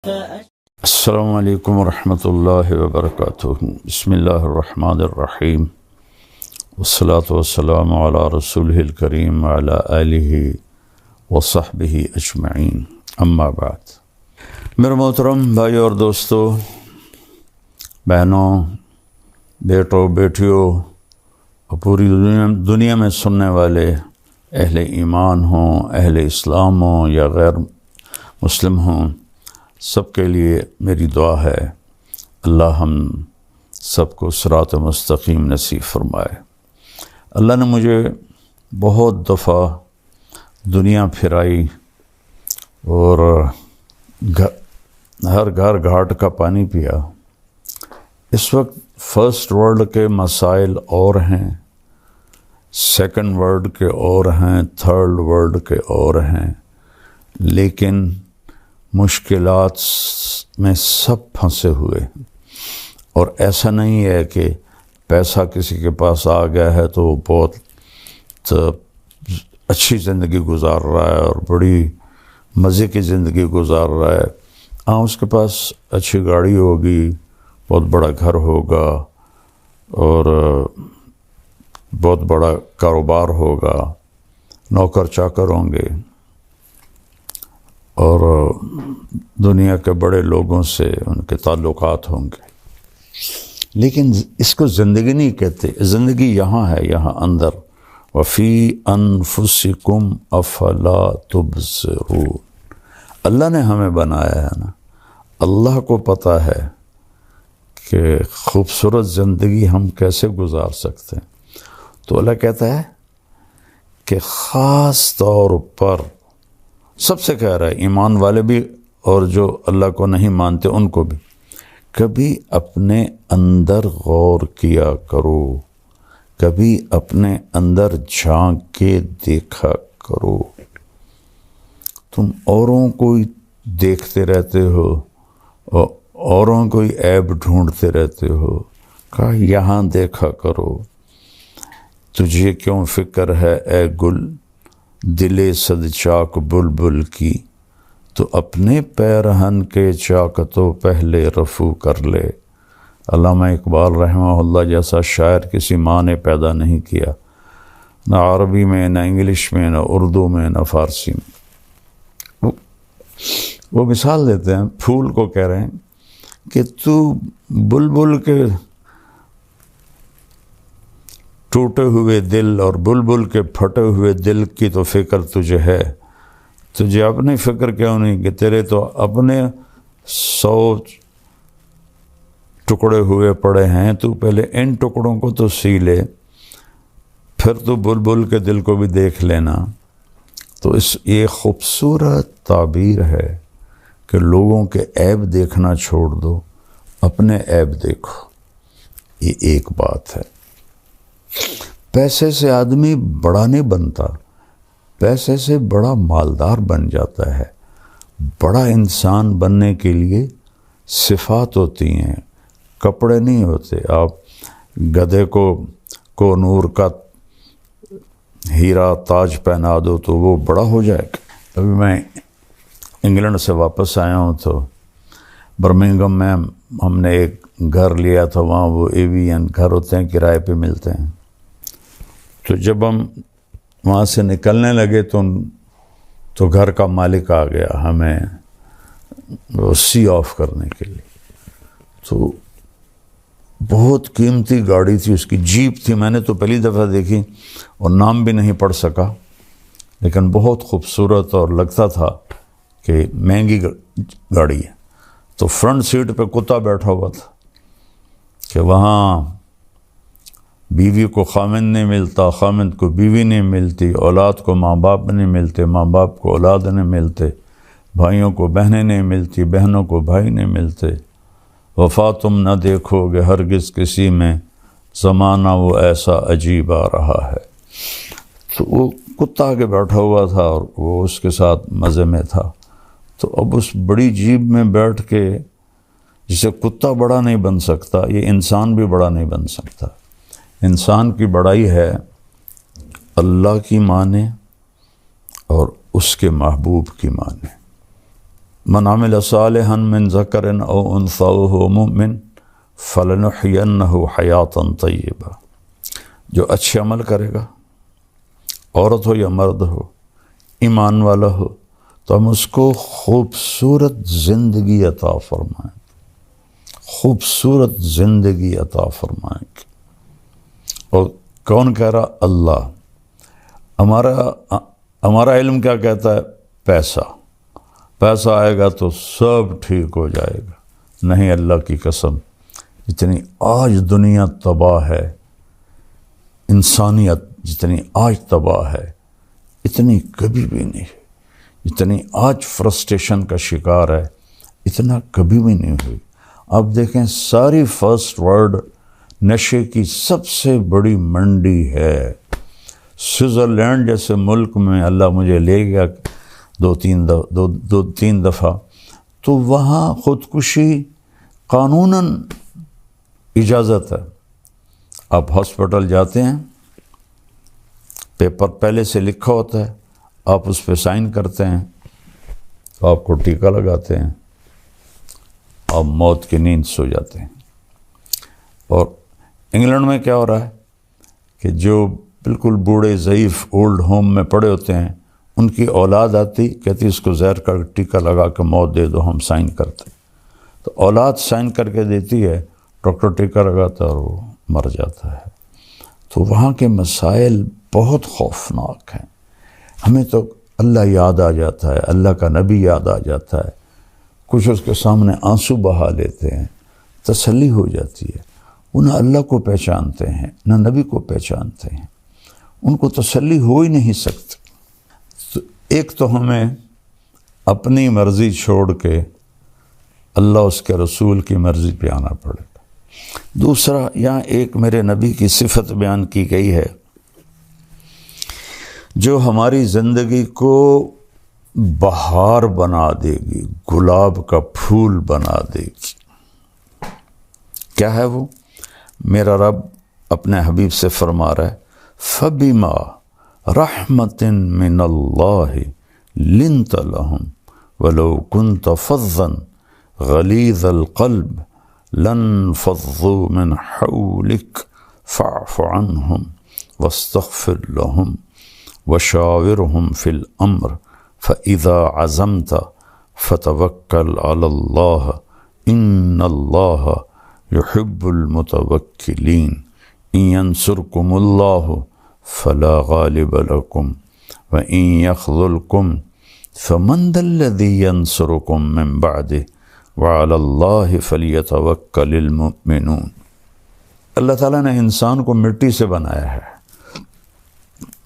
السلام علیکم ورحمۃ اللہ وبرکاتہ۔ بسم اللہ الرحمن الرحیم، والصلاة والسلام علی رسولہ الکریم وعلی آلہ وصحبہ اجمعین، اما بعد۔ میرے محترم بھائیو اور دوستو، بہنوں، بیٹوں، بیٹیوں اور پوری دنیا میں سننے والے اہل ایمان ہوں، اہل اسلام ہوں یا غیر مسلم ہوں، سب کے لیے میری دعا ہے اللہ ہم سب کو صراط مستقیم نصیب فرمائے۔ اللہ نے مجھے بہت دفعہ دنیا پھرائی اور ہر گھر گھاٹ کا پانی پیا۔ اس وقت فرسٹ ورلڈ کے مسائل اور ہیں، سیکنڈ ورلڈ کے اور ہیں، تھرڈ ورلڈ کے اور ہیں، لیکن مشکلات میں سب پھنسے ہوئے ہیں۔ اور ایسا نہیں ہے کہ پیسہ کسی کے پاس آ گیا ہے تو وہ بہت اچھی زندگی گزار رہا ہے اور بڑی مزے کی زندگی گزار رہا ہے۔ ہاں، اس کے پاس اچھی گاڑی ہوگی، بہت بڑا گھر ہوگا اور بہت بڑا کاروبار ہوگا، نوکر چاکر ہوں گے اور دنیا کے بڑے لوگوں سے ان کے تعلقات ہوں گے، لیکن اس کو زندگی نہیں کہتے۔ زندگی یہاں ہے، یہاں اندر، وفی انفسکم افلا تبصرون۔ اللہ نے ہمیں بنایا ہے نا، اللہ کو پتہ ہے کہ خوبصورت زندگی ہم کیسے گزار سکتے ہیں۔ تو اللہ کہتا ہے کہ خاص طور پر سب سے کہہ رہا ہے، ایمان والے بھی اور جو اللہ کو نہیں مانتے ان کو بھی، کبھی اپنے اندر غور کیا کرو، کبھی اپنے اندر جھانک کے دیکھا کرو۔ تم اوروں کو دیکھتے رہتے ہو اور اوروں کو عیب ڈھونڈتے رہتے ہو، کہا یہاں دیکھا کرو۔ تجھے کیوں فکر ہے اے گل دل صد چاک بلبل کی، تو اپنے پیرہن کے چاک تو پہلے رفو کر لے۔ علامہ اقبال رحمہ اللہ جیسا شاعر کسی ماں نے پیدا نہیں کیا، نہ عربی میں، نہ انگلش میں، نہ اردو میں، نہ فارسی میں۔ وہ مثال دیتے ہیں، پھول کو کہہ رہے ہیں کہ تو بلبل کے ٹوٹے ہوئے دل اور بلبل کے پھٹے ہوئے دل کی تو فکر تجھے ہے، تجھے اپنی فکر کیوں نہیں کہ تیرے تو اپنے 100 ٹکڑے ہوئے پڑے ہیں، تو پہلے ان ٹکڑوں کو تو سی لے، پھر تو بلبل کے دل کو بھی دیکھ لینا۔ تو یہ خوبصورت تعبیر ہے کہ لوگوں کے عیب دیکھنا چھوڑ دو، اپنے عیب دیکھو۔ یہ ایک بات ہے۔ پیسے سے آدمی بڑا نہیں بنتا، پیسے سے بڑا مالدار بن جاتا ہے۔ بڑا انسان بننے کے لیے صفات ہوتی ہیں، کپڑے نہیں ہوتے۔ آپ گدھے کو نور کا ہیرا تاج پہنا دو تو وہ بڑا ہو جائے گا۔ ابھی میں انگلینڈ سے واپس آیا ہوں تو برمنگھم میں ہم نے ایک گھر لیا تھا، وہاں وہ ایوین گھر ہوتے ہیں، کرائے پہ ملتے ہیں۔ تو جب ہم وہاں سے نکلنے لگے تو گھر کا مالک آ گیا ہمیں سی آف کرنے کے لیے۔ تو بہت قیمتی گاڑی تھی اس کی، جیپ تھی، میں نے تو پہلی دفعہ دیکھی اور نام بھی نہیں پڑھ سکا، لیکن بہت خوبصورت اور لگتا تھا کہ مہنگی گاڑی ہے۔ تو فرنٹ سیٹ پہ کتا بیٹھا ہوا تھا کہ وہاں بیوی کو خامند نہیں ملتا، خامند کو بیوی نہیں ملتی، اولاد کو ماں باپ نہیں ملتے، ماں باپ کو اولاد نہیں ملتے، بھائیوں کو بہنیں نہیں ملتی، بہنوں کو بھائی نہیں ملتے۔ وفا تم نہ دیکھو گے ہرگز کسی میں، زمانہ وہ ایسا عجیب آ رہا ہے۔ تو وہ کتا آگے بیٹھا ہوا تھا اور وہ اس کے ساتھ مزے میں تھا۔ تو اب اس بڑی جیپ میں بیٹھ کے، جسے کتا بڑا نہیں بن سکتا، یہ انسان بھی بڑا نہیں بن سکتا۔ انسان کی بڑائی ہے اللہ کی مانے اور اس کے محبوب کی مانے۔ من عمل صالحا من ذکر او انثی وهو مؤمن فلنحینہ حیاتا طیبہ، جو اچھے عمل کرے گا، عورت ہو یا مرد ہو، ایمان والا ہو، تو ہم اس کو خوبصورت زندگی عطا فرمائیں، خوبصورت زندگی عطا فرمائیں گے۔ اور کون کہہ رہا؟ اللہ۔ ہمارا علم کیا کہتا ہے؟ پیسہ آئے گا تو سب ٹھیک ہو جائے گا۔ نہیں، اللہ کی قسم، جتنی آج دنیا تباہ ہے، انسانیت جتنی آج تباہ ہے، اتنی کبھی بھی نہیں ہے۔ جتنی آج فرسٹریشن کا شکار ہے، اتنا کبھی بھی نہیں ہوئی۔ آپ دیکھیں، ساری فرسٹ ورلڈ نشے کی سب سے بڑی منڈی ہے۔ سوئٹزرلینڈ جیسے ملک میں اللہ مجھے لے گیا دو تین دفعہ، تو وہاں خودکشی قانوناً اجازت ہے۔ آپ ہاسپٹل جاتے ہیں، پیپر پہلے سے لکھا ہوتا ہے، آپ اس پہ سائن کرتے ہیں، تو آپ کو ٹیکہ لگاتے ہیں، آپ موت کی نیند سو جاتے ہیں۔ اور انگلینڈ میں کیا ہو رہا ہے کہ جو بالکل بوڑھے ضعیف اولڈ ہوم میں پڑے ہوتے ہیں، ان کی اولاد آتی، کہتی اس کو زہر کا ٹیکہ لگا کے موت دے دو، ہم سائن کرتے۔ تو اولاد سائن کر کے دیتی ہے، ڈاکٹر ٹیکہ لگاتا ہے اور وہ مر جاتا ہے۔ تو وہاں کے مسائل بہت خوفناک ہیں۔ ہمیں تو اللہ یاد آ جاتا ہے، اللہ کا نبی یاد آ جاتا ہے، کچھ اس کے سامنے آنسو بہا لیتے ہیں، تسلی ہو جاتی ہے۔ وہ نہ اللہ کو پہچانتے ہیں، نہ نبی کو پہچانتے ہیں، ان کو تسلی ہو ہی نہیں سکتی۔ تو ایک تو ہمیں اپنی مرضی چھوڑ کے اللہ اس کے رسول کی مرضی پہ آنا پڑے گا۔ دوسرا، یہاں ایک میرے نبی کی صفت بیان کی گئی ہے جو ہماری زندگی کو بہار بنا دے گی، گلاب کا پھول بنا دے گی۔ کیا ہے وہ؟ میرا رب اپنے حبیب سے فرما رہا ہے، فَبِمَا رَحْمَةٍ مِّنَ اللَّهِ لِنْتَ لَهُمْ وَلَوْ كُنْتَ فَظًّا غَلِيظَ الْقَلْبِ لَانفَضُّوا مِنْ حَوْلِكَ فَاعْفُ عَنْهُمْ وَاسْتَغْفِرْ لَهُمْ وَشَاوِرْهُمْ فِي الْأَمْرِ فَإِذَا عَزَمْتَ فَتَوَكَّلْ عَلَى اللَّهِ إِنَّ اللَّهَ يُحِبُّ الْمُتَوَكِّلِينَ إِن يَنْصُرْكُمُ اللَّهُ فَلَا غَالِبَ لَكُمْ وَإِن يَخْذُلْكُمْ فَمَنْ ذَا الَّذِي يَنْصُرُكُمْ مِنْ بَعْدِهِ وَعَلَى اللَّهِ فَلْيَتَوَكَّلِ الْمُؤْمِنُونَ۔ اللہ تعالیٰ نے انسان کو مٹی سے بنایا ہے۔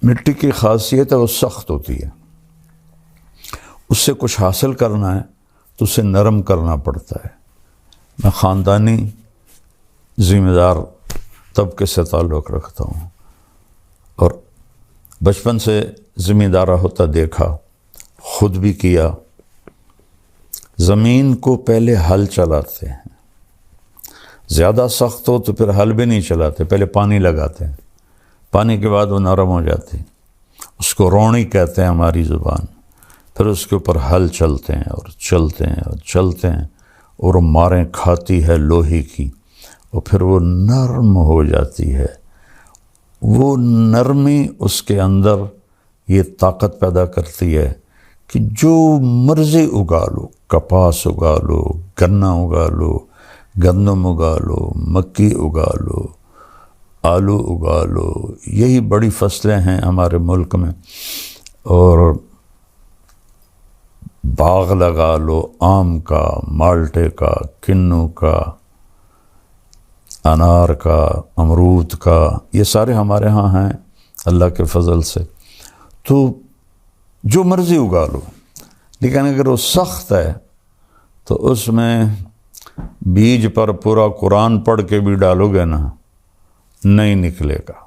مٹی کی خاصیت ہے وہ سخت ہوتی ہے، اس سے کچھ حاصل کرنا ہے تو اسے نرم کرنا پڑتا ہے۔ میں خاندانی ذمہ دار طبقے سے تعلق رکھتا ہوں اور بچپن سے ذمہ دارہ ہوتا دیکھا، خود بھی کیا۔ زمین کو پہلے ہل چلاتے ہیں، زیادہ سخت ہو تو پھر ہل بھی نہیں چلاتے، پہلے پانی لگاتے ہیں، پانی کے بعد وہ نرم ہو جاتی، اس کو روڑی کہتے ہیں ہماری زبان۔ پھر اس کے اوپر ہل چلتے ہیں اور چلتے ہیں اور چلتے ہیں، اور ماریں کھاتی ہے لوہے کی، اور پھر وہ نرم ہو جاتی ہے۔ وہ نرمی اس کے اندر یہ طاقت پیدا کرتی ہے کہ جو مرضی اگا لو، کپاس اگا لو، گنا اگا لو، گندم اگا لو، مکی اگا لو، آلو اگا لو، یہی بڑی فصلیں ہیں ہمارے ملک میں۔ اور باغ لگا لو، آم کا، مالٹے کا، کنو کا، انار کا، امرود کا، یہ سارے ہمارے ہاں ہیں اللہ کے فضل سے۔ تو جو مرضی اگا لو، لیکن اگر وہ سخت ہے تو اس میں بیج پر پورا قرآن پڑھ کے بھی ڈالو گے نا، نہیں نکلے گا۔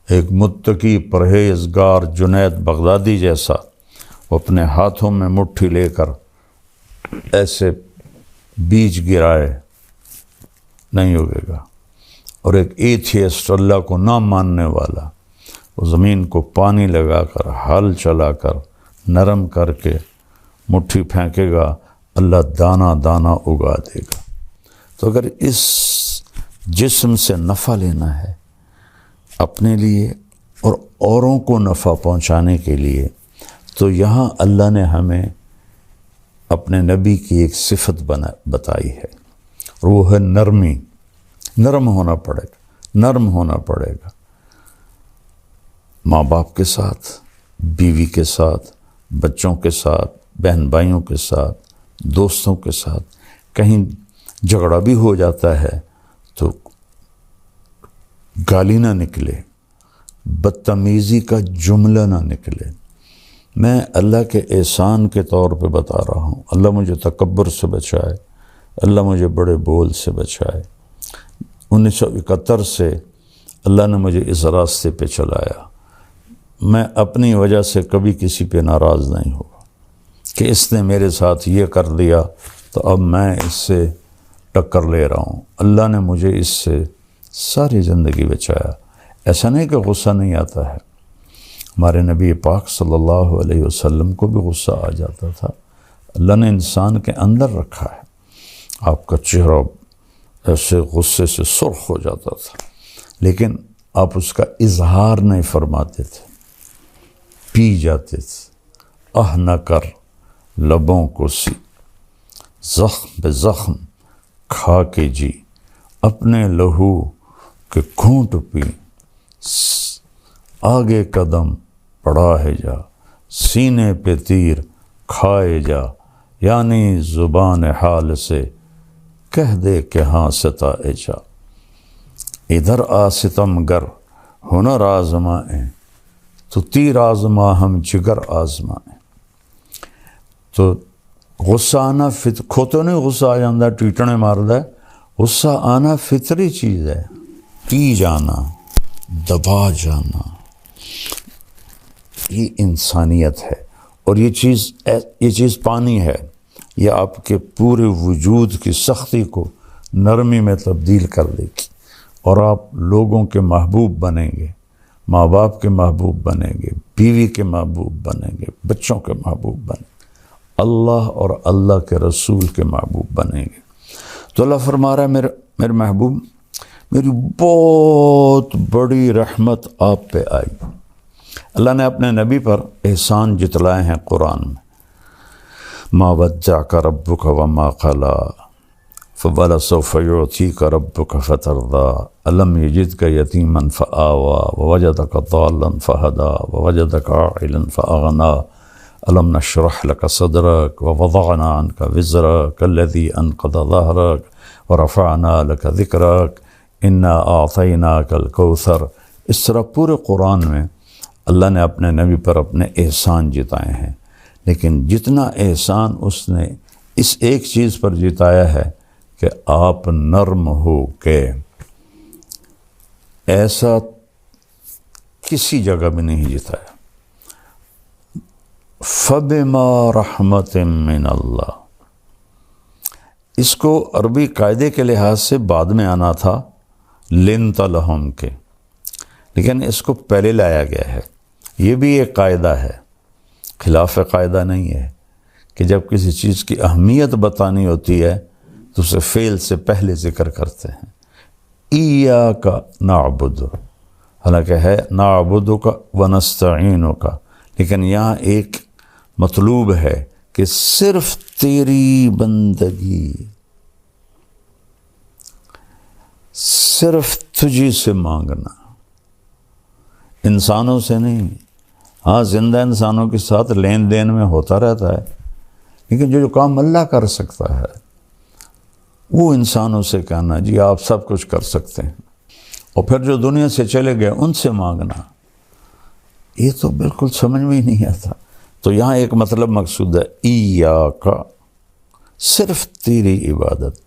ایک متقی پرہیزگار جنید بغدادی جیسا وہ اپنے ہاتھوں میں مٹھی لے کر ایسے بیج گرائے، نہیں ہوگے گا۔ اور ایک ایتھیسٹ، اللہ کو نہ ماننے والا، وہ زمین کو پانی لگا کر، ہل چلا کر، نرم کر کے مٹھی پھینکے گا اللہ دانہ دانہ اگا دے گا۔ تو اگر اس جسم سے نفع لینا ہے اپنے لیے اور اوروں کو نفع پہنچانے کے لیے، تو یہاں اللہ نے ہمیں اپنے نبی کی ایک صفت بتائی ہے، اور وہ ہے نرمی۔ نرم ہونا پڑے گا، نرم ہونا پڑے گا، ماں باپ کے ساتھ، بیوی کے ساتھ، بچوں کے ساتھ، بہن بھائیوں کے ساتھ، دوستوں کے ساتھ۔ کہیں جھگڑا بھی ہو جاتا ہے تو گالی نہ نکلے، بدتمیزی کا جملہ نہ نکلے۔ میں اللہ کے احسان کے طور پہ بتا رہا ہوں، اللہ مجھے تکبر سے بچائے، اللہ مجھے بڑے بول سے بچائے۔ 1971 سے اللہ نے مجھے اس راستے پہ چلایا، میں اپنی وجہ سے کبھی کسی پہ ناراض نہیں ہوا کہ اس نے میرے ساتھ یہ کر دیا تو اب میں اس سے ٹکر لے رہا ہوں۔ اللہ نے مجھے اس سے ساری زندگی بچایا۔ ایسا نہیں کہ غصہ نہیں آتا ہے، ہمارے نبی پاک صلی اللہ علیہ وسلم کو بھی غصہ آ جاتا تھا۔ اللہ نے انسان کے اندر رکھا ہے، آپ کا چہرہ ایسے غصے سے سرخ ہو جاتا تھا، لیکن آپ اس کا اظہار نہیں فرماتے تھے، پی جاتے تھے۔ نہ کر لبوں کو سی، زخم بے زخم کھا کے جی، اپنے لہو کے گھونٹ پی، آگے قدم پڑا ہے جا، سینے پہ تیر کھائے جا، یعنی زبان حال سے کہہ دے کہ ہاں ستائے جا۔ ادھر آ ستم گر ہنر آزمائیں، تو تیر آزما ہم جگر آزمائیں۔ تو غصہ آنا کھوتوں نہیں غصہ آ جاندہ ٹیٹنے ماردہ، غصہ آنا فطری چیز ہے۔ پی جانا، دبا جانا، یہ انسانیت ہے، اور یہ چیز پانی ہے، یہ آپ کے پورے وجود کی سختی کو نرمی میں تبدیل کر دے گی، اور آپ لوگوں کے محبوب بنیں گے، ماں باپ کے محبوب بنیں گے، بیوی کے محبوب بنیں گے، بچوں کے محبوب بنیں گے، اللہ اور اللہ کے رسول کے محبوب بنیں گے۔ تو اللہ فرما رہا ہے میرے محبوب، میری بہت بڑی رحمت آپ پہ آئی۔ اللہ نے اپنے نبی پر احسان جتلائے ہیں قرآن میں، ما ودعک ربک وما قلی فولسوف یعطیک ربک فترضی الم یجدک یتیما فآوی ووجدک ضالا فہدی ووجدک عائلا فأغنی الم نشرح لک صدرک ووضعنا عنک وزرک الذی انقض ظہرک ورفعنا لک ذکرک انا اعطیناک الکوثر۔ اس طرح پورے قرآن میں اللہ نے اپنے نبی پر اپنے احسان جتائے ہیں، لیکن جتنا احسان اس نے اس ایک چیز پر جتایا ہے کہ آپ نرم ہو کے، ایسا کسی جگہ بھی نہیں جتایا۔ فَبِمَا رَحْمَةٍ مِّنَ اللَّهِ، اس کو عربی قاعدے کے لحاظ سے بعد میں آنا تھا لِنْتَ لَهُمْ کے، لیکن اس کو پہلے لایا گیا ہے۔ یہ بھی ایک قاعدہ ہے، خلاف قاعدہ نہیں ہے، کہ جب کسی چیز کی اہمیت بتانی ہوتی ہے تو اسے فعل سے پہلے ذکر کرتے ہیں۔ ایاک نعبد، حالانکہ ہے نعبدک ونستعینک، لیکن یہاں ایک مطلوب ہے کہ صرف تیری بندگی، صرف تجھی سے مانگنا، انسانوں سے نہیں۔ ہاں زندہ انسانوں کے ساتھ لین دین میں ہوتا رہتا ہے، لیکن جو کام اللہ کر سکتا ہے وہ انسانوں سے کہنا جی آپ سب کچھ کر سکتے ہیں، اور پھر جو دنیا سے چلے گئے ان سے مانگنا، یہ تو بالکل سمجھ میں ہی نہیں آتا۔ تو یہاں ایک مطلب مقصود ہے، ایاک، صرف تیری عبادت،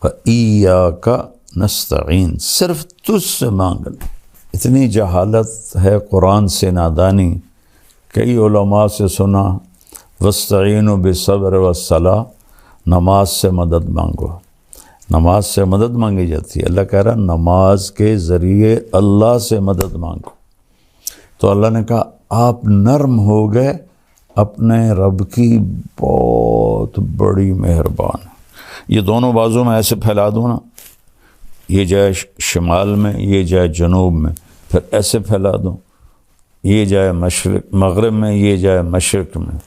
وایاک نستعین، صرف تجھ سے مانگنا۔ اتنی جہالت ہے، قرآن سے نادانی۔ کئی علماء سے سنا وَاسْتَعِينُوا بِالصَّبْرِ وَالصَّلَاةِ، نماز سے مدد مانگو، نماز سے مدد مانگی جاتی ہے۔ اللہ کہہ رہا نماز کے ذریعے اللہ سے مدد مانگو۔ تو اللہ نے کہا آپ نرم ہو گئے، اپنے رب کی بہت بڑی مہربان ہے۔ یہ دونوں بازو میں ایسے پھیلا دوں نا، یہ جائے شمال میں، یہ جائے جنوب میں، پھر ایسے پھیلا دوں، یہ جائے مشرق مغرب میں، یہ جائے مشرق میں،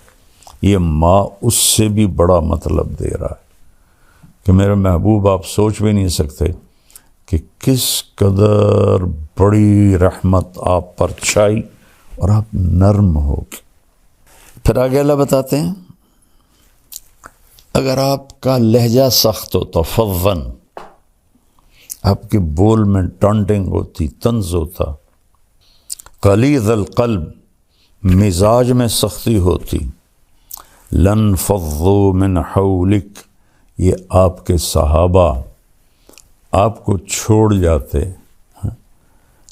یہ ماں اس سے بھی بڑا مطلب دے رہا ہے کہ میرے محبوب آپ سوچ بھی نہیں سکتے کہ کس قدر بڑی رحمت آپ پر چھائی اور آپ نرم ہو گئے۔ پھر آگے اللہ بتاتے ہیں اگر آپ کا لہجہ سخت ہوتا، فظن، آپ کے بول میں ٹانٹنگ ہوتی، طنز ہوتا، غلیظ القلب، مزاج میں سختی ہوتی، لن فضوا من حولک، یہ آپ کے صحابہ آپ کو چھوڑ جاتے۔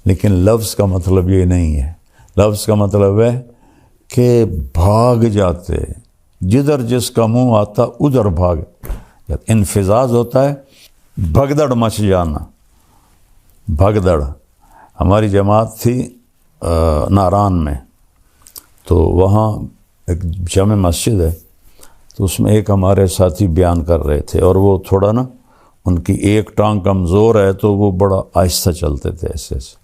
لیکن لفظ کا مطلب یہ نہیں ہے، لفظ کا مطلب ہے کہ بھاگ جاتے، جدھر جس کا منہ آتا ادھر بھاگ۔ انفزاز ہوتا ہے بھگدڑ مچ جانا، بھگدڑ۔ ہماری جماعت تھی ناران میں، تو وہاں ایک جامع مسجد ہے، تو اس میں ایک ہمارے ساتھی بیان کر رہے تھے، اور وہ تھوڑا نا ان کی ایک ٹانگ کمزور ہے تو وہ بڑا آہستہ چلتے تھے ایسے ایسے،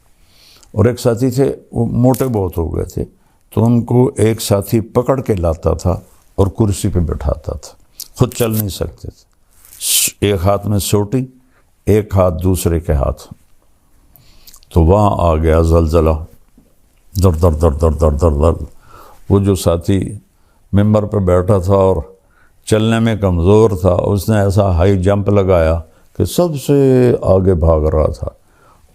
اور ایک ساتھی تھے وہ موٹے بہت ہو گئے تھے، تو ان کو ایک ساتھی پکڑ کے لاتا تھا اور کرسی پہ بٹھاتا تھا، خود چل نہیں سکتے تھے، ایک ہاتھ میں سوٹی، ایک ہاتھ دوسرے کے ہاتھ۔ تو وہاں آ گیا زلزلہ، در در در در در در در۔ وہ جو ساتھی ممبر پہ بیٹھا تھا اور چلنے میں کمزور تھا، اس نے ایسا ہائی جمپ لگایا کہ سب سے آگے بھاگ رہا تھا،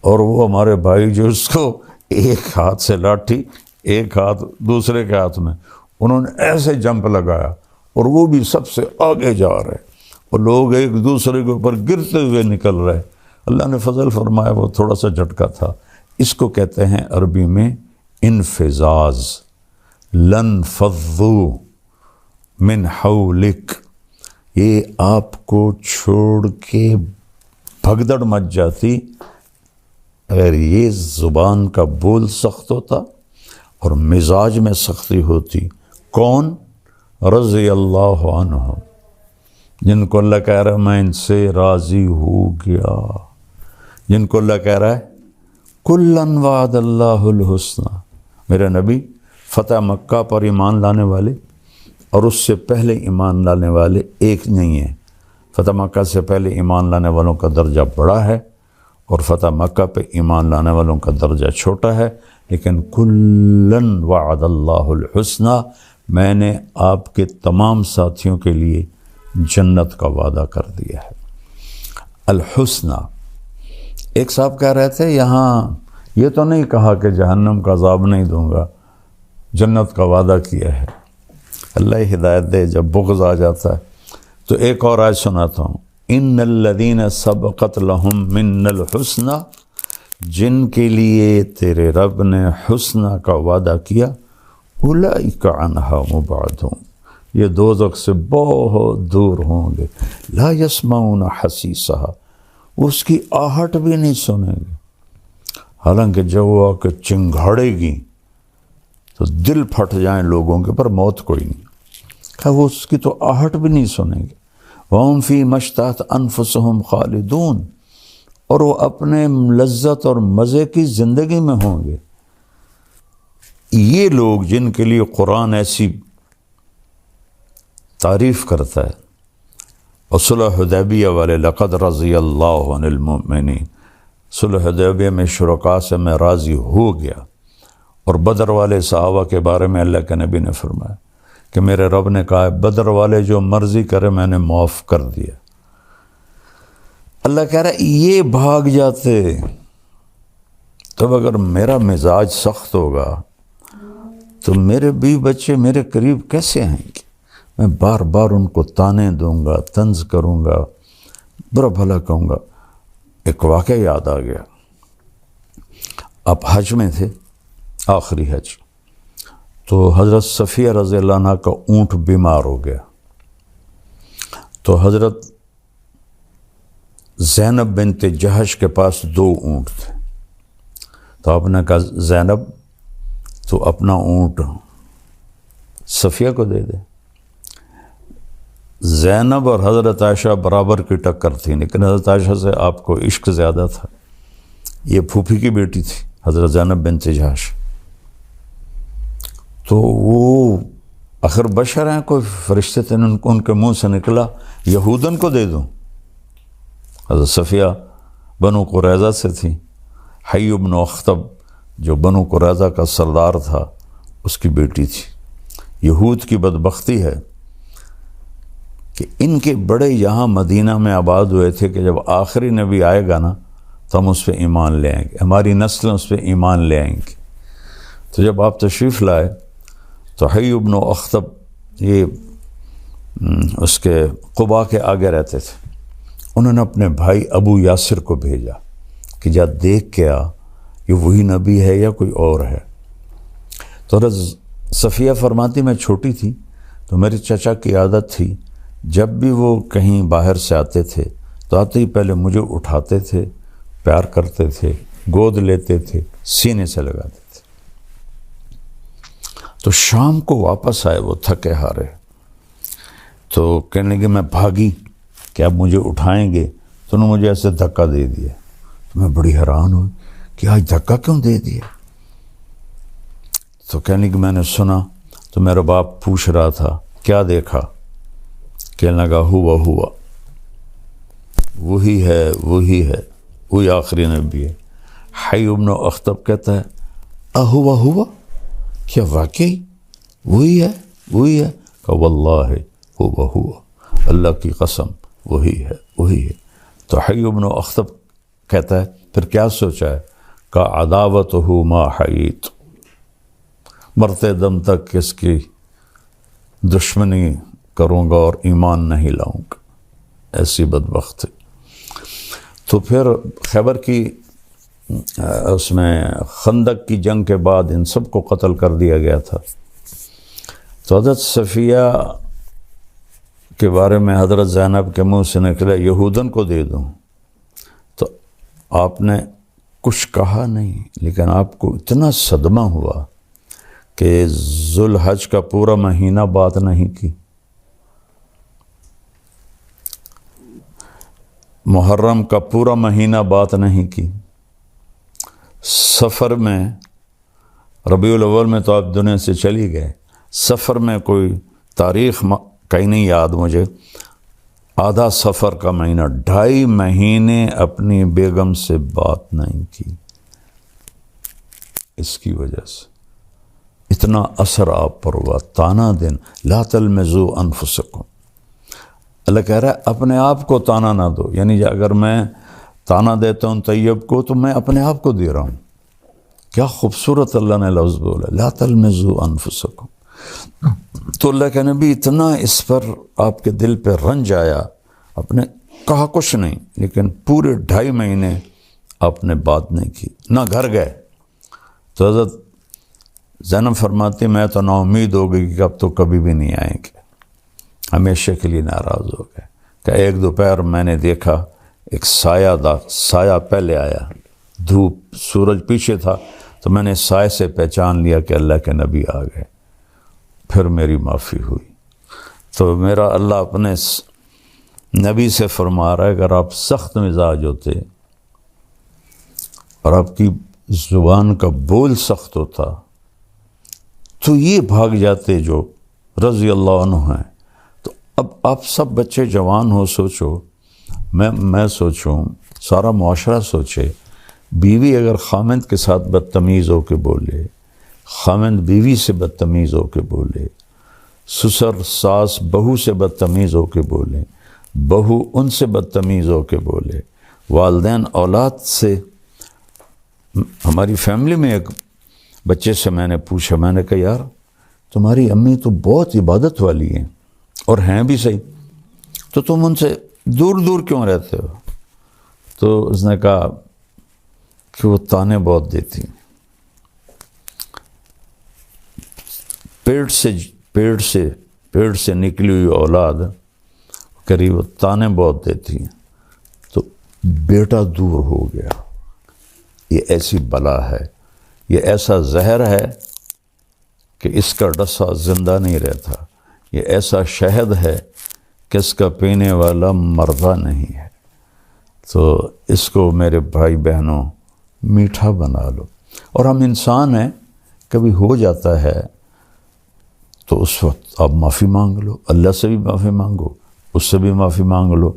اور وہ ہمارے بھائی جو اس کو ایک ہاتھ سے لاٹھی، ایک ہاتھ دوسرے کے ہاتھ میں، انہوں نے ایسے جمپ لگایا اور وہ بھی سب سے آگے جا رہے، اور لوگ ایک دوسرے کے اوپر گرتے ہوئے نکل رہے۔ اللہ نے فضل فرمایا وہ تھوڑا سا جھٹکا تھا۔ اس کو کہتے ہیں عربی میں انفزاز۔ لن فضوا من حولک، یہ آپ کو چھوڑ کے بھگدڑ مچ جاتی اگر یہ زبان کا بول سخت ہوتا اور مزاج میں سختی ہوتی۔ کون؟ رضی اللہ عنہ، جن کو اللہ کہہ رہا ہے میں ان سے راضی ہو گیا، جن کو اللہ کہہ رہا ہے کلن وعد اللہ الحسنى۔ میرے نبی فتح مکہ پر ایمان لانے والے اور اس سے پہلے ایمان لانے والے ایک نہیں ہیں۔ فتح مکہ سے پہلے ایمان لانے والوں کا درجہ بڑا ہے اور فتح مکہ پہ ایمان لانے والوں کا درجہ چھوٹا ہے، لیکن کلن وعد اللہ الحسنى، میں نے آپ کے تمام ساتھیوں کے لیے جنت کا وعدہ کر دیا ہے۔ الحسنى، ایک صاحب کہہ رہے تھے یہاں یہ تو نہیں کہا کہ جہنم کا عذاب نہیں دوں گا، جنت کا وعدہ کیا ہے۔ اللہ ہدایت دے، جب بغض آ جاتا ہے تو ایک اور آیت سناتا ہوں، ان الذین سبقت لہم من الحسنى، جن کے لیے تیرے رب نے حسنہ کا وعدہ کیا، اولئک عنہا مبعدون، یہ دوزخ سے بہت دور ہوں گے، لا یسمعون حسیسہا، وہ اس کی آہٹ بھی نہیں سنیں گے، حالانکہ جب وہ آ کے چنگھاڑے گی تو دل پھٹ جائیں لوگوں کے، پر موت کوئی نہیں، کہ وہ اس کی تو آہٹ بھی نہیں سنیں گے۔ وَهُمْ فِي مَا اشْتَهَتْ أَنفُسُهُمْ خَالِدُونَ، اور وہ اپنے لذت اور مزے کی زندگی میں ہوں گے۔ یہ لوگ جن کے لیے قرآن ایسی تعریف کرتا ہے، اور صلح حدیبیہ والے لقد رضی اللہ عن المؤمنین، صلح حدیبیہ میں شرکاء سے میں راضی ہو گیا، اور بدر والے صحابہ کے بارے میں اللہ کے نبی نے فرمایا کہ میرے رب نے کہا ہے بدر والے جو مرضی کرے میں نے معاف کر دیا۔ اللہ کہہ رہا ہے یہ بھاگ جاتے، تب اگر میرا مزاج سخت ہوگا تو میرے بیوی بچے میرے قریب کیسے آئیں گے؟ میں بار بار ان کو تانے دوں گا، طنز کروں گا، برا بھلا کہوں گا۔ ایک واقعہ یاد آ گیا، آپ حج میں تھے، آخری حج، تو حضرت صفیہ رضی اللہ عنہ کا اونٹ بیمار ہو گیا، تو حضرت زینب بنت جہش کے پاس 2 اونٹ تھے، تو آپ نے کہا زینب تو اپنا اونٹ صفیہ کو دے دے۔ زینب اور حضرت عائشہ برابر کی ٹکر تھی، لیکن حضرت عائشہ سے آپ کو عشق زیادہ تھا۔ یہ پھوپھی کی بیٹی تھی حضرت زینب بنت جحش، تو وہ آخر بشر ہیں، کوئی فرشتے تھے، ان کے منہ سے نکلا یہودن کو دے دوں۔ حضرت صفیہ بنو قریظہ سے تھی، حی بن اخطب جو بنو قریظہ کا سردار تھا اس کی بیٹی تھی۔ یہود کی بدبختی ہے کہ ان کے بڑے یہاں مدینہ میں آباد ہوئے تھے کہ جب آخری نبی آئے گا نا تو ہم اس پہ ایمان لے آئیں گے، ہماری نسلیں اس پہ ایمان لے آئیں گی۔ تو جب آپ تشریف لائے تو حی بن اخطب یہ اس کے قباء کے آگے رہتے تھے، انہوں نے اپنے بھائی ابو یاسر کو بھیجا کہ جا دیکھ کے آ یہ وہی نبی ہے یا کوئی اور ہے۔ تو حضرت صفیہ فرماتی میں چھوٹی تھی تو میرے چچا کی عادت تھی جب بھی وہ کہیں باہر سے آتے تھے تو آتے ہی پہلے مجھے اٹھاتے تھے، پیار کرتے تھے، گود لیتے تھے، سینے سے لگاتے تھے۔ تو شام کو واپس آئے وہ تھکے ہارے، تو کہنے لگے میں بھاگی کہ اب مجھے اٹھائیں گے، تو انہوں نے مجھے ایسے دھکا دے دیا۔ تو میں بڑی حیران ہوئی کہ آج دھکا کیوں دے دیا؟ تو کہنے کہ میں نے سنا تو میرا باپ پوچھ رہا تھا کیا دیکھا؟ کہنے لگا ہوا وہی ہے وہی آخری نبی ہے۔ حی بن اخطب کہتا ہے ہوا کیا واقعی وہی ہے؟ کہ واللہ ہوا اللہ کی قسم وہی ہے۔ تو حی بن اخطب کہتا ہے پھر کیا سوچا ہے؟ کہ عداوتہ ما حییت، مرتے دم تک اس کی دشمنی کروں گا اور ایمان نہیں لاؤں گا، ایسی بدبخت ہے۔ تو پھر خیبر کی اس میں خندق کی جنگ کے بعد ان سب کو قتل کر دیا گیا تھا۔ تو حضرت صفیہ کے بارے میں حضرت زینب کے منہ سے نکلا یہودن کو دے دوں، تو آپ نے کچھ کہا نہیں، لیکن آپ کو اتنا صدمہ ہوا کہ ذوالحج کا پورا مہینہ بات نہیں کی، محرم کا پورا مہینہ بات نہیں کی، سفر میں ربیع الاول میں تو آپ دنیا سے چلی گئے، سفر میں کوئی تاریخ کہیں نہیں یاد مجھے، آدھا سفر کا مہینہ 2.5 مہینے اپنی بیگم سے بات نہیں کی۔ اس کی وجہ سے اتنا اثر آپ پر ہوا، تانا دن لا تلمزوا انفسکم، اللہ کہہ رہا ہے اپنے آپ کو تانا نہ دو، یعنی اگر میں تانا دیتا ہوں طیب کو تو میں اپنے آپ کو دے رہا ہوں۔ کیا خوبصورت اللہ نے لفظ بولا، لا تلمزوا انفسکم۔ تو اللہ کے نبی اتنا اس پر آپ کے دل پہ رنج آیا، آپ نے کہا کچھ نہیں، لیکن پورے 2.5 مہینے آپ نے بات نہیں کی، نہ گھر گئے۔ تو حضرت زینب فرماتی میں تو نا امید ہو گئی کہ اب تو کبھی بھی نہیں آئیں گے، ہمیشہ کے لیے ناراض ہو گئے۔ کہ ایک دوپہر میں نے دیکھا ایک سایہ پہلے آیا، دھوپ سورج پیچھے تھا، تو میں نے سائے سے پہچان لیا کہ اللہ کے نبی آ گئے، پھر میری معافی ہوئی۔ تو میرا اللہ اپنے نبی سے فرما رہا ہے اگر آپ سخت مزاج ہوتے اور آپ کی زبان کا بول سخت ہوتا تو یہ بھاگ جاتے جو رضی اللہ عنہ ہیں۔ تو اب آپ سب بچے جوان ہو، سوچو، میں سوچوں، سارا معاشرہ سوچے، بیوی اگر خامند کے ساتھ بدتمیز ہو کے بولے، خامند بیوی سے بدتمیز ہو کے بولے، سسر ساس بہو سے بدتمیز ہو کے بولے، بہو ان سے بدتمیز ہو کے بولے، والدین اولاد سے۔ ہماری فیملی میں ایک بچے سے میں نے پوچھا، میں نے کہا یار تمہاری امی تو بہت عبادت والی ہیں اور ہیں بھی صحیح، تو تم ان سے دور دور کیوں رہتے ہو؟ تو اس نے کہا کہ وہ تانے بہت دیتی، پیٹ سے نکلی ہوئی اولاد قریب تانے بہت دیتی ہیں، تو بیٹا دور ہو گیا۔ یہ ایسی بلا ہے، یہ ایسا زہر ہے کہ اس کا ڈسا زندہ نہیں رہتا، یہ ایسا شہد ہے کہ اس کا پینے والا مردہ نہیں ہے۔ تو اس کو میرے بھائی بہنوں میٹھا بنا لو۔ اور ہم انسان ہیں، کبھی ہو جاتا ہے تو اس وقت آپ معافی مانگ لو، اللہ سے بھی معافی مانگو، اس سے بھی معافی مانگ لو،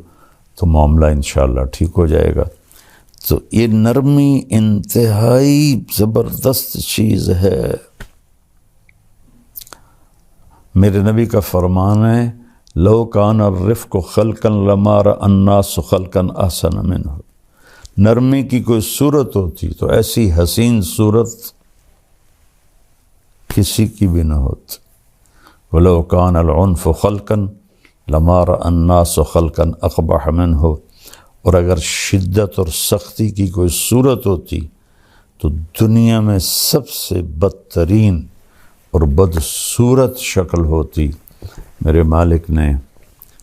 تو معاملہ انشاءاللہ ٹھیک ہو جائے گا۔ تو یہ نرمی انتہائی زبردست چیز ہے۔ میرے نبی کا فرمان ہے، لو کان الرفق خلقا لما رأى الناس خلقا احسن منہ۔ نرمی کی کوئی صورت ہوتی تو ایسی حسین صورت کسی کی بھی نہ ہوتی۔ وَلَوْ كَانَ الْعُنْفُ خَلْقًا لَمَا رَأَى النَّاسُ خَلْقًا أَقْبَحَ مِنْهُ۔ اور اگر شدت اور سختی کی کوئی صورت ہوتی تو دنیا میں سب سے بدترین اور بدصورت شکل ہوتی۔ میرے مالک نے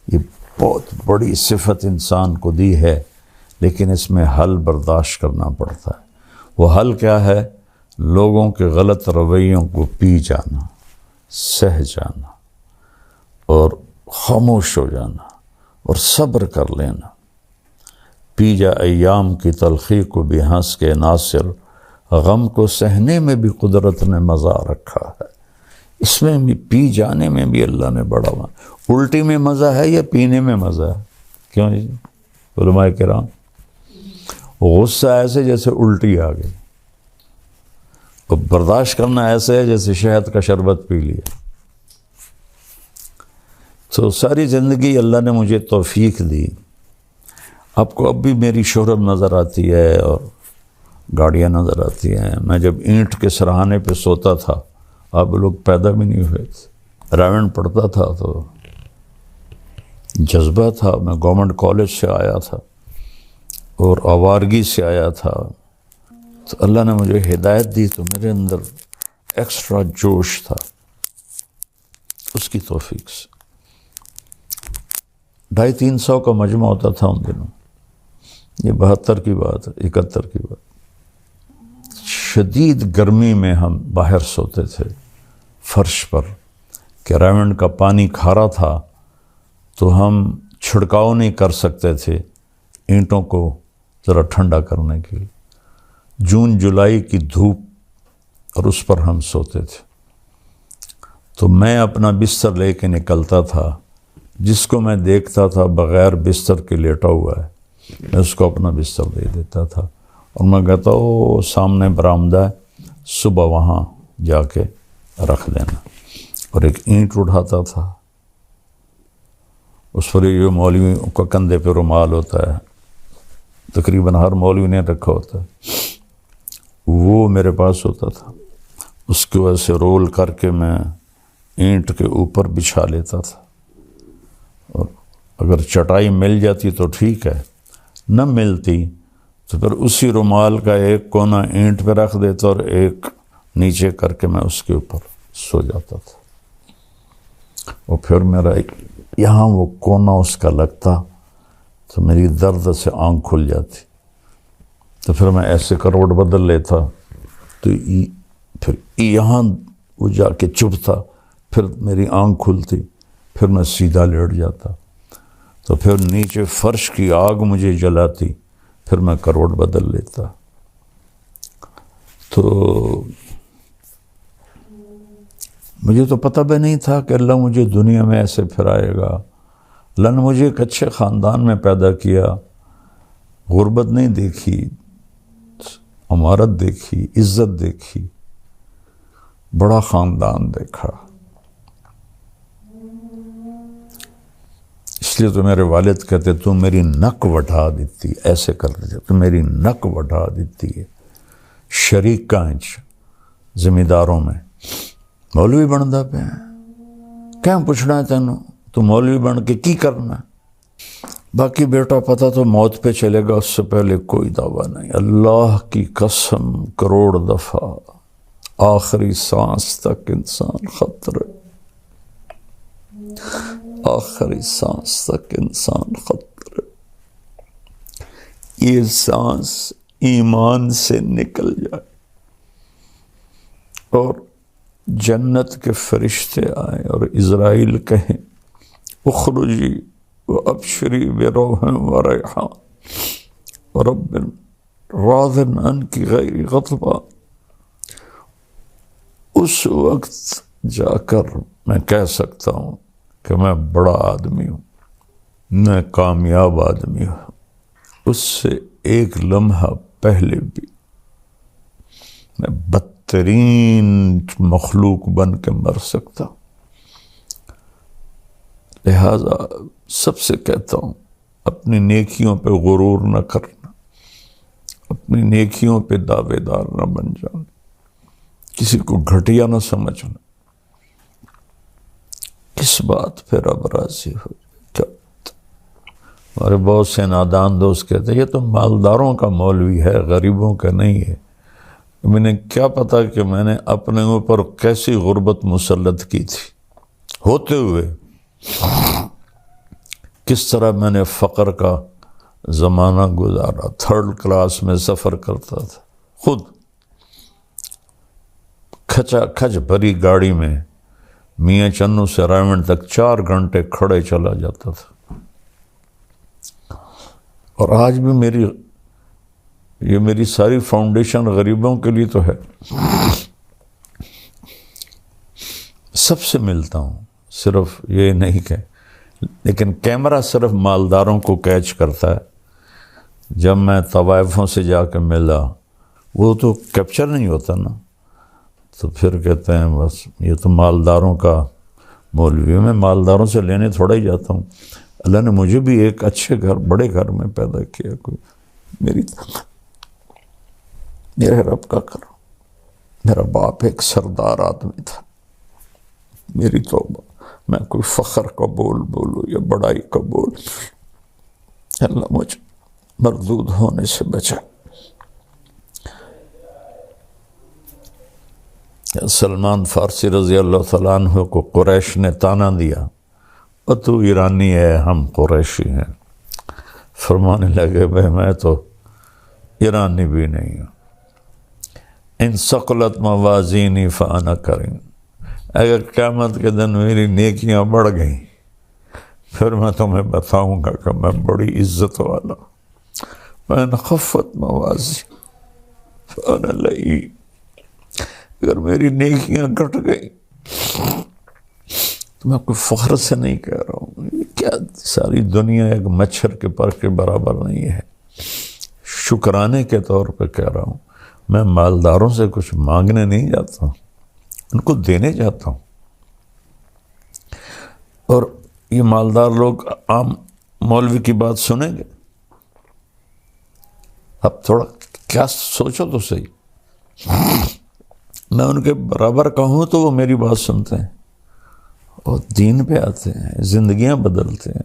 یہ بہت بڑی صفت انسان کو دی ہے، لیکن اس میں حل برداشت کرنا پڑتا ہے۔ وہ حل کیا ہے؟ لوگوں کے غلط رویوں کو پی جانا، سہ جانا اور خاموش ہو جانا اور صبر کر لینا۔ پی جا ایام کی تلخی کو بھی ہنس کے ناصر، غم کو سہنے میں بھی قدرت نے مزہ رکھا ہے۔ اس میں بھی پی جانے میں بھی اللہ نے بڑا الٹی میں مزہ ہے یا پینے میں مزہ ہے؟ کیوں جی علماء کرام؟ غصہ ایسے جیسے الٹی آ گئی، اور برداشت کرنا ایسے ہے جیسے شہد کا شربت پی لیا۔ تو ساری زندگی اللہ نے مجھے توفیق دی۔ آپ کو اب بھی میری شہرت نظر آتی ہے اور گاڑیاں نظر آتی ہیں۔ میں جب اینٹ کے سرہانے پہ سوتا تھا، آپ لوگ پیدا بھی نہیں ہوئے تھے، رائمنڈ پڑھتا تھا تو جذبہ تھا۔ میں گورنمنٹ کالج سے آیا تھا اور آوارگی سے آیا تھا، تو اللہ نے مجھے ہدایت دی، تو میرے اندر ایکسٹرا جوش تھا اس کی توفیق سے۔ 250-300 کا مجمع ہوتا تھا ان دنوں، یہ 72 کی بات ہے، 71 کی بات۔ شدید گرمی میں ہم باہر سوتے تھے فرش پر، کہ رائمنڈ کا پانی کھارا تھا تو ہم چھڑکاؤ نہیں کر سکتے تھے اینٹوں کو ذرا ٹھنڈا کرنے کے لیے۔ جون جولائی کی دھوپ اور اس پر ہم سوتے تھے۔ تو میں اپنا بستر لے کے نکلتا تھا، جس کو میں دیکھتا تھا بغیر بستر کے لیٹا ہوا ہے، میں اس کو اپنا بستر دے دیتا تھا، اور میں کہتا او سامنے برآمدہ ہے، صبح وہاں جا کے رکھ دینا۔ اور ایک اینٹ اٹھاتا تھا، اس پر یہ مولوی کا کندھے پہ رومال ہوتا ہے، تقریباً ہر مولوی نے رکھا ہوتا ہے، وہ میرے پاس ہوتا تھا۔ اس کی وجہ سے رول کر کے میں اینٹ کے اوپر بچھا لیتا تھا، اور اگر چٹائی مل جاتی تو ٹھیک ہے، نہ ملتی تو پھر اسی رومال کا ایک کونا اینٹ پہ رکھ دیتا اور ایک نیچے کر کے میں اس کے اوپر سو جاتا تھا۔ اور پھر میرا یہاں وہ کونا اس کا لگتا تو میری درد سے آنکھ کھل جاتی، تو پھر میں ایسے کروٹ بدل لیتا، تو پھر یہاں وہ جا کے چبھتا، پھر میری آنکھ کھلتی، پھر میں سیدھا لیٹ جاتا، تو پھر نیچے فرش کی آگ مجھے جلاتی، پھر میں کروٹ بدل لیتا۔ تو مجھے تو پتہ بھی نہیں تھا کہ اللہ مجھے دنیا میں ایسے پھرائے گا۔ اللہ نے مجھے ایک اچھے خاندان میں پیدا کیا، غربت نہیں دیکھی، امارت دیکھی، عزت دیکھی، بڑا خاندان دیکھا۔ اس لیے تو میرے والد کہتے تو میری نک وٹھا دیتی، ایسے کرتے تھے، تو میری نک وٹھا دیتی ہے۔ شریک کانچ زمینداروں میں مولوی بنتا پہ کیا پوچھنا ہے تینوں، تو مولوی بن کے کی کرنا ہے؟ باقی بیٹا پتہ تو موت پہ چلے گا، اس سے پہلے کوئی دعویٰ نہیں۔ اللہ کی قسم کروڑ دفعہ آخری سانس تک انسان خطرے، آخری سانس تک انسان خطرے۔ یہ سانس ایمان سے نکل جائے اور جنت کے فرشتے آئیں اور اسرائیل کہیں اخرجی وابشری بروح وریحان ورب راض عنک غیر غضبان، اس وقت جا کر میں کہہ سکتا ہوں کہ میں بڑا آدمی ہوں، میں کامیاب آدمی ہوں۔ اس سے ایک لمحہ پہلے بھی میں بدترین مخلوق بن کے مر سکتا ہوں۔ لہذا سب سے کہتا ہوں اپنی نیکیوں پہ غرور نہ کرنا، اپنی نیکیوں پہ دعوے دار نہ بن جانا، کسی کو گھٹیا نہ سمجھنا۔ کس بات پہ رب راضی ہو کیا؟ ہمارے بہت سے نادان دوست کہتے ہیں یہ تو مالداروں کا مولوی ہے، غریبوں کا نہیں ہے۔ میں کیا پتا کہ میں نے اپنے اوپر کیسی غربت مسلط کی تھی ہوتے ہوئے، کس طرح میں نے فقر کا زمانہ گزارا، 3rd کلاس میں سفر کرتا تھا، خود کھچا کھچ بھری گاڑی میں میاں چنو سے رائمنڈ تک 4 گھنٹے کھڑے چلا جاتا تھا۔ اور آج بھی میری ساری فاؤنڈیشن غریبوں کے لیے تو ہے۔ سب سے ملتا ہوں، صرف یہ نہیں کہ لیکن کیمرہ صرف مالداروں کو کیچ کرتا ہے۔ جب میں طوائفوں سے جا کے ملا وہ تو کیپچر نہیں ہوتا نا، تو پھر کہتے ہیں بس یہ تو مالداروں کا مولوی ہے۔ میں مالداروں سے لینے تھوڑا ہی جاتا ہوں، اللہ نے مجھے بھی ایک اچھے گھر، بڑے گھر میں پیدا کیا، کوئی میرے رب کا کرو۔ میرا باپ ایک سردار آدمی تھا، میری توبہ، میں کوئی فخر کا بول بولوں یا بڑائی کا بول، اللہ مجھے مردود ہونے سے بچا۔ سلمان فارسی رضی اللہ تعالیٰ عنہ کو قریش نے تانا دیا، اور تو ایرانی ہے ہم قریشی ہیں۔ فرمانے لگے بھائی میں تو ایرانی بھی نہیں ہوں، ان ثقلت موازینی فانا کریں، اگر قیامت کے دن میری نیکیاں بڑھ گئیں پھر میں تمہیں بتاؤں گا کہ میں بڑی عزت والا ہوں۔ وَإِنْ خَفَّتْ مَوَازِينُ فَأَنَا لَئِيمٌ، اگر میری نیکیاں گھٹ گئی تو میں کوئی فخر سے نہیں کہہ رہا ہوں، کیا ساری دنیا ایک مچھر کے پر کے برابر نہیں ہے، شکرانے کے طور پہ کہہ رہا ہوں۔ میں مالداروں سے کچھ مانگنے نہیں جاتا ہوں، ان کو دینے جاتا ہوں۔ اور یہ مالدار لوگ عام مولوی کی بات سنیں گے؟ اب تھوڑا کیا سوچو تو صحیح، میں ان کے برابر کہوں تو وہ میری بات سنتے ہیں اور دین پہ آتے ہیں، زندگیاں بدلتے ہیں۔